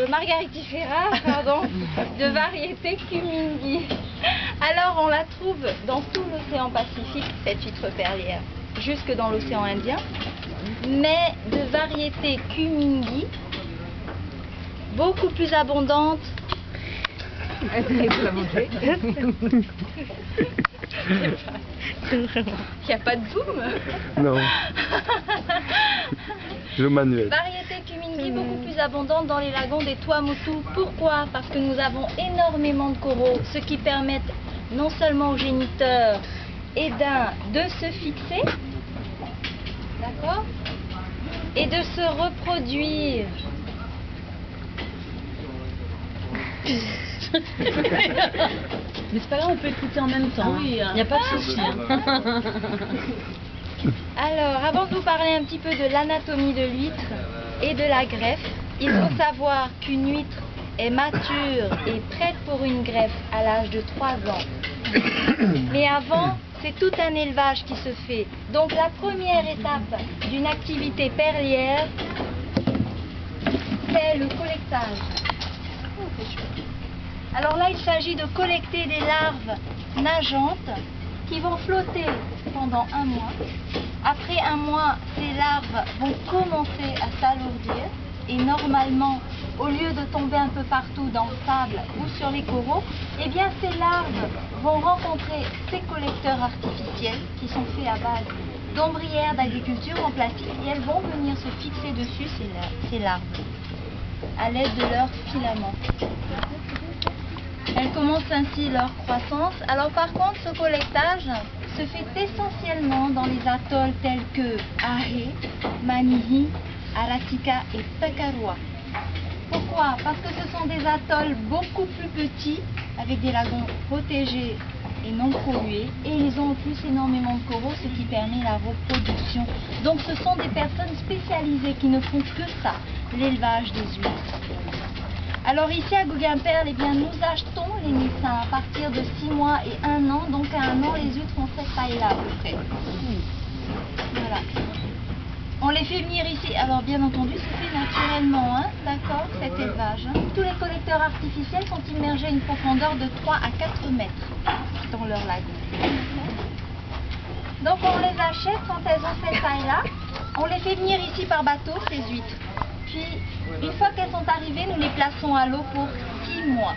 Margaritifera, de variété Kumingii. Alors on la trouve dans tout l'océan Pacifique, cette huître perlière, jusque dans l'océan Indien, mais de variété Kumingii, beaucoup plus abondante. Il n'y a pas de zoom. Non. Le manuel. Variété Kumingii beaucoup plus abondante dans les lagons des Tuamotu. Pourquoi? Parce que nous avons énormément de coraux, ce qui permet non seulement aux géniteurs et de se fixer, d'accord, et de se reproduire. Mais c'est pas grave, on peut écouter en même temps. Il n'y a pas de souci. Alors, avant de vous parler un petit peu de l'anatomie de l'huître et de la greffe, il faut savoir qu'une huître est mature et prête pour une greffe à l'âge de 3 ans. Mais avant, c'est tout un élevage qui se fait. Donc la première étape d'une activité perlière, c'est le collectage. Alors là, il s'agit de collecter des larves nageantes qui vont flotter pendant 1 mois. Après 1 mois, ces larves vont commencer à s'alourdir et normalement, au lieu de tomber un peu partout dans le sable ou sur les coraux, eh bien ces larves vont rencontrer ces collecteurs artificiels qui sont faits à base d'ombrières d'agriculture en plastique et elles vont venir se fixer dessus, ces larves, à l'aide de leurs filaments. Elles commencent ainsi leur croissance. Alors par contre, ce collectage se fait essentiellement dans les atolls tels que Ahe, Manihi, Aratika et Takarua. Pourquoi? Parce que ce sont des atolls beaucoup plus petits, avec des lagons protégés et non pollués, et ils ont en plus énormément de coraux, ce qui permet la reproduction. Donc ce sont des personnes spécialisées qui ne font que ça, l'élevage des huîtres. Alors ici à Guggenperle, eh bien, nous achetons les naissins à partir de 6 mois et 1 an. Donc à 1 an, les huîtres ont cette taille-là à peu près. Voilà. On les fait venir ici. Alors bien entendu, c'est fait naturellement, hein, d'accord, cet élevage. Hein. Tous les collecteurs artificiels sont immergés à une profondeur de 3 à 4 mètres dans leur lagon. Donc on les achète quand elles ont cette taille-là. On les fait venir ici par bateau, ces huîtres. Puis, une fois qu'elles sont arrivées, nous les plaçons à l'eau pour 6 mois.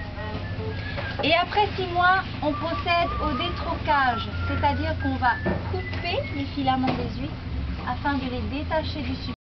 Et après 6 mois, on procède au détrocage, c'est-à-dire qu'on va couper les filaments des huîtres afin de les détacher du support.